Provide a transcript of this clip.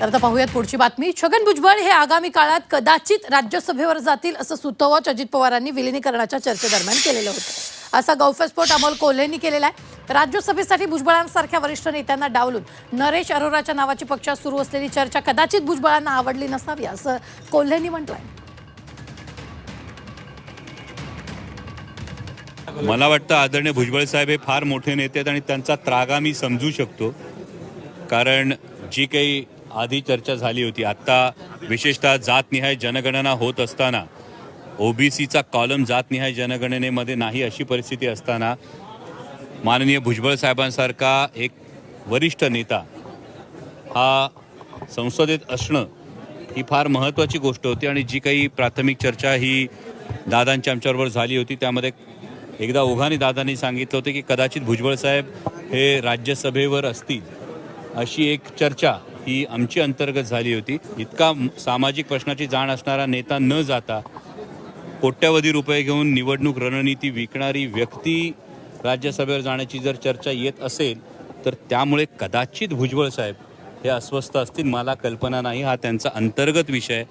तर आता पाहूयात पुढची बातमी। छगन भुजबळ हे आगामी काळात कदाचित राज्यसभेवर जातील असं सुतोवाच अजित पवारांनी विलिनीकरणाच्या चर्चेदरम्यान केलेलं होतं। असा गौफस्फोट अमोल कोल्हेंनी केलेला आहे। राज्यसभेसाठी भुजबळांसारख्या वरिष्ठ नेत्यांना डावलून नरेश अरोराच्या नावाची पक्षात सुरू असलेली चर्चा कदाचित भुजबळांना आवडली नसावी असं कोल्हेंनी म्हटलंय। मला वाटतं आदरणीय भुजबळ साहेब हे फार मोठे नेते आहेत आणि त्यांचा त्रागा मी समजू शकतो। कारण जी काही आधी चर्चा झाली होती, आता विशेषतः जातनिहाय जनगणना होत असताना ओबीसीचा कॉलम जातनिहाय जनगणनेमध्ये नाही अशी परिस्थिती असताना माननीय भुजबळ साहेबांसारखा एक वरिष्ठ नेता हा संसदेत असणं ही फार महत्त्वाची गोष्ट होती। आणि जी काही प्राथमिक चर्चा ही दादांच्या आमच्याबरोबर झाली होती त्यामध्ये एकदा ओघाने दादांनी सांगितलं होतं की कदाचित भुजबळ साहेब हे राज्यसभेवर असतील अशी एक चर्चा ही आमची अंतर्गत झाली होती। इतका सामाजिक प्रश्नाची जाण असणारा नेता न जाता कोट्यवधी रुपये घेऊन निवडणूक रणनीती विकणारी व्यक्ती राज्यसभेवर जाण्याची जर चर्चा येत असेल तर त्यामुळे कदाचित भुजबळ साहेब हे अस्वस्थ असतील। मला कल्पना नाही, हा त्यांचा अंतर्गत विषय